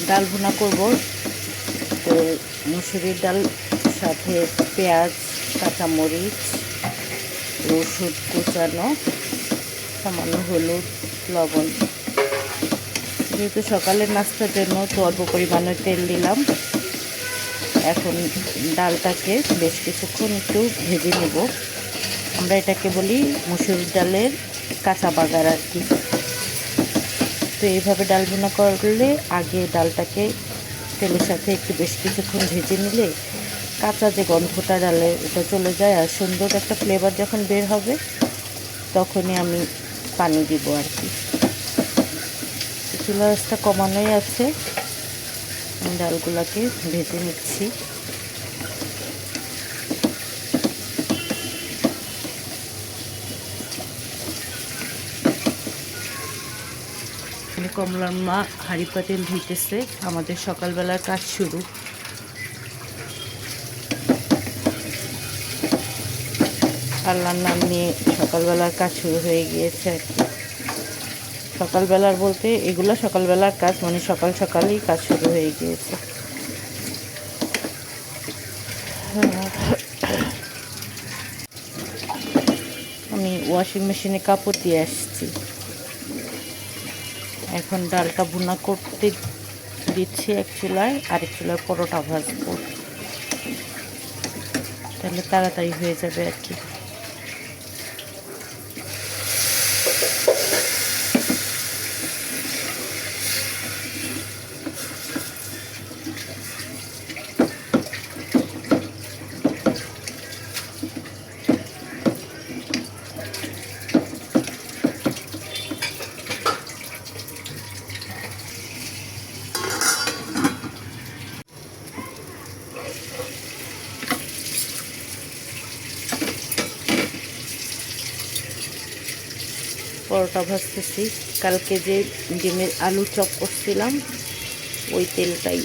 ডাল ভুনা করব। তো মুসুরির ডাল সাথে পেঁয়াজ, কাঁচামরিচ, রসুন কুচানো, সামান্য হলুদ, লবণ। যেহেতু সকালের নাস্তার জন্য তো অল্প পরিমাণে তেল দিলাম। এখন ডালটাকে বেশ কিছুক্ষণ একটু ভেজে নেব। আমরা এটাকে বলি মুসুরির ডালের কাঁচা বাগার আর কি। তো এইভাবে ডাল ভুনা করলে আগে ডালটাকে তেলের সাথে একটু বেশ কিছুক্ষণ ভেজে নিলে কাঁচা যে গন্ধটা ডালে ওটা চলে যায়, আর সুন্দর একটা ফ্লেভার যখন বের হবে তখনই আমি পানি দিব আর কি। চুলা আঁচটা কমানোই আছে। ডালগুলোকে ভেজে নিচ্ছি। কমলার মা হাঁড়ি পাতিল ধুইতেছে, আমাদের সকালবেলার কাজ শুরু। আল্লাহর নাম নিয়ে সকালবেলার কাজ শুরু হয়ে গিয়েছে আর কি। সকালবেলার বলতে এগুলো সকালবেলার কাজ, মানে সকাল সকালেই কাজ শুরু হয়ে গিয়েছে। আমি ওয়াশিং মেশিনে কাপড় দিয়ে আসছি। এখন ডালটা ভুনা করতে দিচ্ছি এক চুলায়, আরেক চুলায় পরোটা ভাজবো, তাহলে তাড়াতাড়ি হয়ে যাবে আর কি। পরোটা ভাজতেছি। কালকে যে ডিমের আলু চপ করছিলাম ওই তেলটাই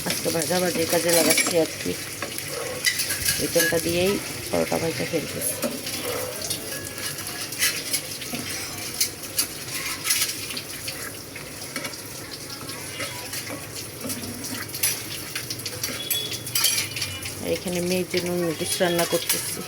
আজকে ভাজাভাজির কাজে লাগাচ্ছি আর কি। ওই তেলটা দিয়েই পরোটা ভাজা ফেলতেছি। এখানে মেয়ের জন্য নুডলস রান্না করতেছি।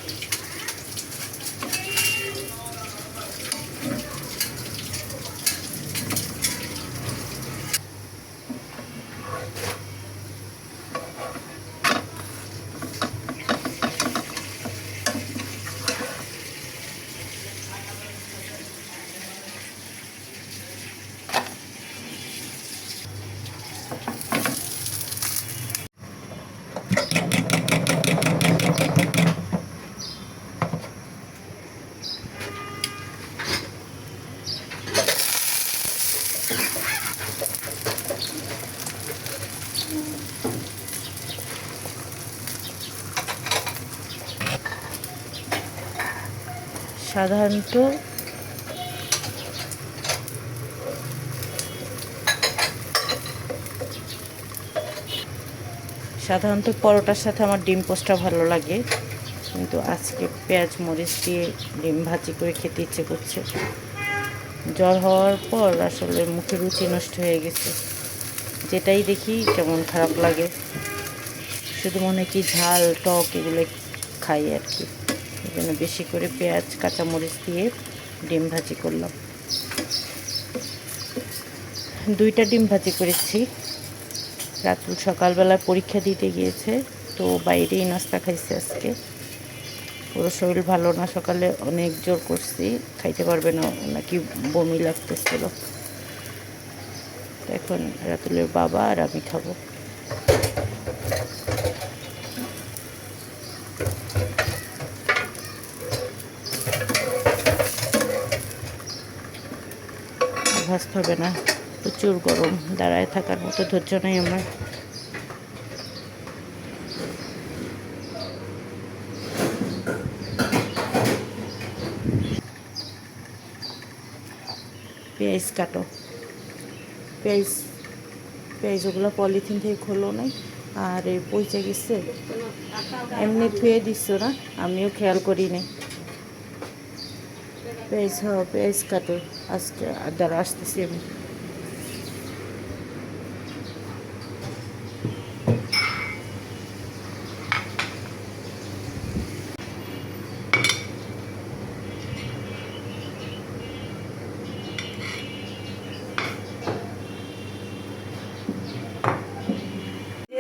সাধারণত পরোটার সাথে আমার ডিম পোস্টটা ভালো লাগে, কিন্তু আজকে পেঁয়াজ মরিচ দিয়ে ডিম ভাজি করে খেতে ইচ্ছে করছে। জ্বর হওয়ার পর আসলে মুখে রুচি নষ্ট হয়ে গেছে। যেটাই দেখি কেমন খারাপ লাগে, শুধু মনে কি ঝাল টক এগুলো খাই আর কি। এই জন্য বেশি করে পেঁয়াজ কাঁচামরিচ দিয়ে ডিম ভাজি করলাম। 2টা ডিম ভাজি করেছি। রাতুল সকালবেলায় পরীক্ষা দিতে গিয়েছে, তো বাইরেই নাস্তা খাইছে আজকে। পুরো শরীর ভালো না, সকালে অনেক জোর করছি, খাইতে পারবে না, নাকি বমি লাগতেছিল। এখন রাতুলের বাবা আর আমি খাবো। ভাজতে হবে না, প্রচুর গরম, দাঁড়ায় থাকার মতো ধৈর্য নেই আমার। পেঁয়াজ কাটো, পেঁয়াজ ওগুলো পলিথিন থেকে খোলো নাই, আর পচে গেছে, এমনি ধুয়ে দিচ্ছ না, আমিও খেয়াল করি নাই। পেঁয়াজ কাটো, আজকে দ্বারা আসতেছি আমি।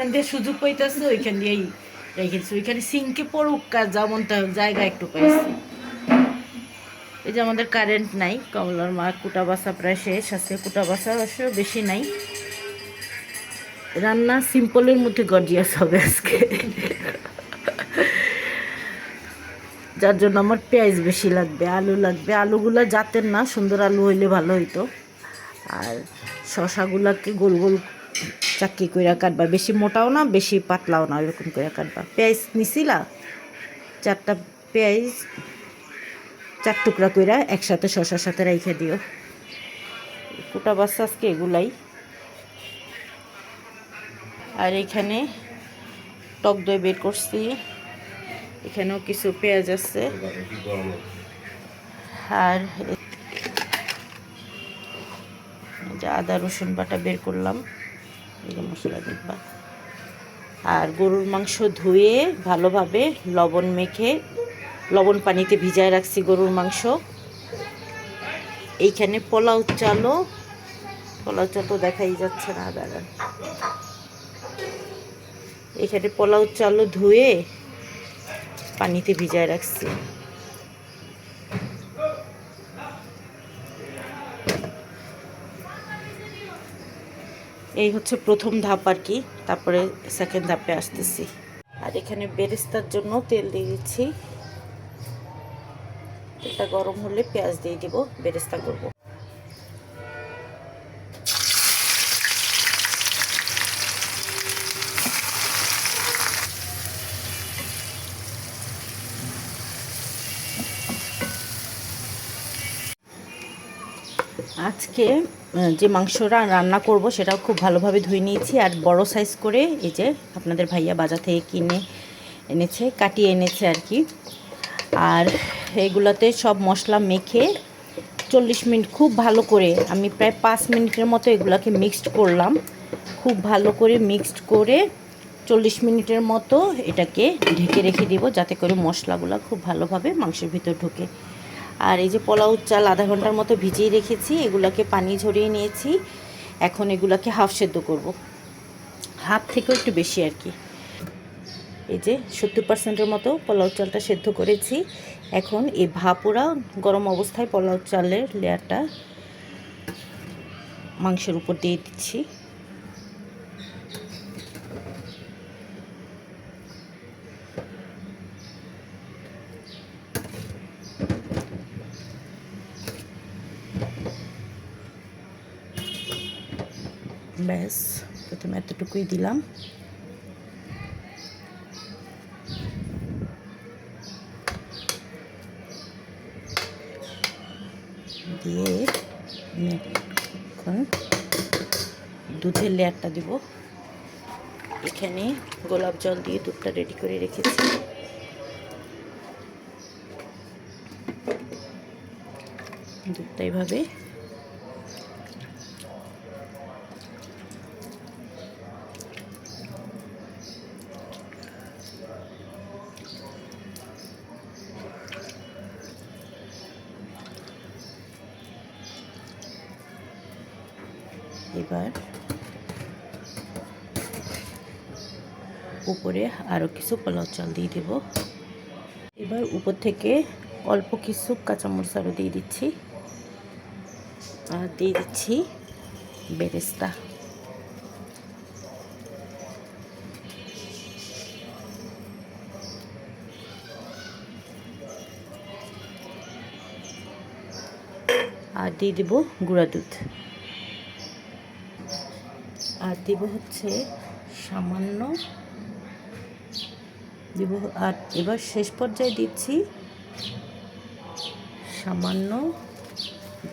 যেখান দিয়ে সুযোগ পাইতেছে ওইখান দিয়েই রেখেছি, ওইখানে সিঙ্কে পড়ুক কাজ যেমন জায়গা একটু পাইছি। এই যে আমাদের কারেন্ট নাই, কমলার মা কুটা বাসা প্রায় শেষ আছে, কুটা বাসা অবশ্য বেশি নাই। রান্না সিম্পলের মধ্যে গর্জিয়াস হবে আজকে, যার জন্য আমার পেঁয়াজ বেশি লাগবে, আলু লাগবে। আলুগুলো জাতের না, সুন্দর আলু হইলে ভালো হইতো। আর শশাগুলাকে গোল গোল চাকি কইরা কাটবা, বেশি মোটাও না বেশি পাতলাও না, এরকম করে কাটবা। পেঁয়াজ নিছিলা 4টা পেঁয়াজ 4 টুকরা কইরা একসাথে শশার সাথে রাইখে দিও। কুটা বাচ্চা আজকে এগুলাই। আর এখানে টক দই বের করছি, এখানেও কিছু পেঁয়াজ আছে। আর আদা রসুন বাটা বের করলাম, মশলা দেখবা। আর গরুর মাংস ধুয়ে ভালোভাবে লবণ মেখে লবণ পানিতে ভিজায় রাখছি গরুর মাংস। এইখানে পোলাও চাল তো দেখাই যাচ্ছে না, দাঁড়ান। এখানে পোলাও চাল ধুয়ে পানিতে ভিজায় রাখছি। এই হচ্ছে প্রথম ধাপ আর কি, তারপরে সেকেন্ড ধাপে আসতেছি। আর এখানে বেরেস্তার জন্য তেল দিয়ে দিচ্ছি। তেলটা গরম হলে পেঁয়াজ দিয়ে দিব, বেরেস্তা করব। আজকে যে মাংসটা রান্না করব সেটাও খুব ভালোভাবে ধুয়ে নিয়েছি। আর বড় সাইজ করে এই যে আপনাদের ভাইয়া বাজার থেকে কিনে এনেছে, কাটিয়ে এনেছে আর কি। আর এগুলাতে সব মশলা মেখে 40 মিনিট খুব ভালো করে, আমি প্রায় 5 মিনিটের মতো এগুলাকে মিক্সড করলাম। খুব ভালো করে মিক্সড করে 40 মিনিটের মতো এটাকে ঢেকে রেখে দিব, যাতে করে মশলাগুলো খুব ভালোভাবে মাংসের ভিতর ঢোকে। আর এই যে পোলাও চাল আধা ঘন্টার মতো ভিজিয়ে রেখেছি, এগুলাকে পানি ঝরিয়ে নিয়েছি। এখন এগুলাকে হাফ সেদ্ধ করব, হাফ থেকেও একটু বেশি আর কি। এই যে 70%-এর মতো পোলাও চালটা সেদ্ধ করেছি। এখন এই ভাপুরা গরম অবস্থায় পোলাও চালের লেয়ারটা মাংসের উপর দিয়ে দিচ্ছি। ব্যাস, প্রথমে এতটুকুই দিলাম। দিয়ে এখন দুধের লেয়ারটা দিব। এখানে গোলাপ জল দিয়ে দুধটা রেডি করে রেখেছি। দুধটা এইভাবে এবার উপরে আরও কিছু পোলাও চাল দিয়ে দেব। এবার উপর থেকে অল্প কিছু কাঁচামরিচ আরও দিয়ে দিচ্ছি। আর দিয়ে দিচ্ছি বেরেস্তা। আর দিয়ে দেব গুঁড়া দুধ। আর দেব হচ্ছে সামান্য দেব। আর এবার শেষ পর্যায়ে দিচ্ছি সামান্য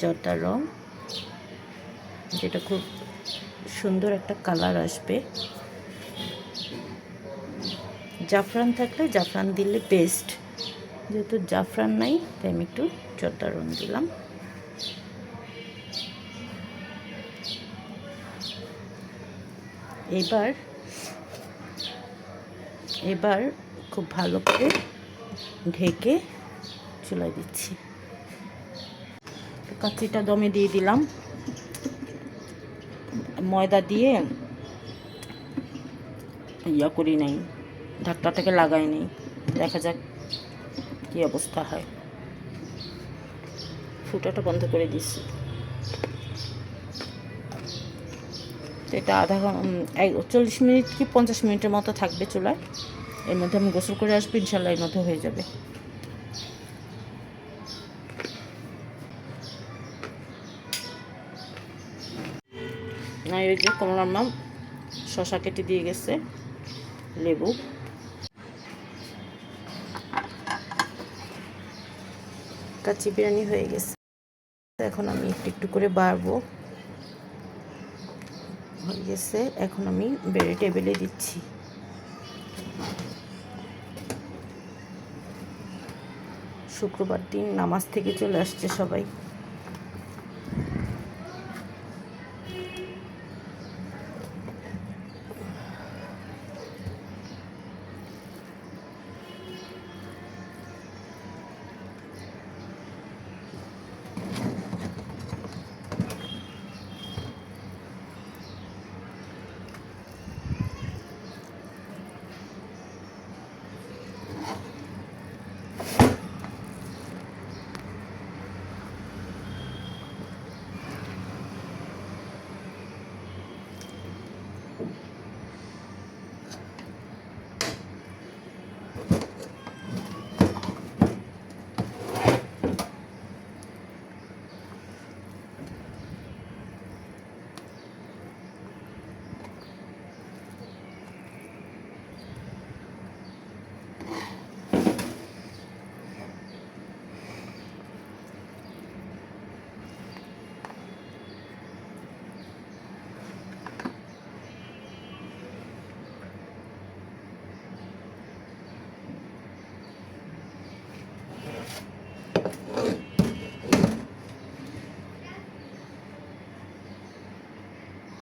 জর্দার রং, যেটা খুব সুন্দর একটা কালার আসবে। জাফরান থাকলে জাফরান দিলে বেস্ট, যেহেতু জাফরান নাই তাই আমি একটু জর্দার রং দিলাম। এবার খুব ভালো করে ঢেকে চুলায় দিচ্ছি। কাচ্চিটা দমে দিয়ে দিলাম। ময়দা দিয়ে ইয়া করি নাই, ঢাকনাটাকে লাগাই নাই। দেখা যাক কী অবস্থা হয়। ফুটাটা বন্ধ করে দিচ্ছি। তো এটা 40 মিনিট কি 50 মিনিটের মতো থাকবে চুলায়। এর মধ্যে আমি গোসল করে আসবো, ইনশাল্লাহ এর মধ্যে হয়ে যাবে। না, এই যে কমলার মা শশা কেটে দিয়ে গেছে, লেবু। কাচ্চি বিরিয়ানি হয়ে গেছে। এখন আমি একটু একটু করে বাড়বো। হয়ে গেছে, এখন আমি বেড়ে টেবিলে দিচ্ছি। শুক্রবার দিন নামাজ থেকে চলে আসছে সবাই।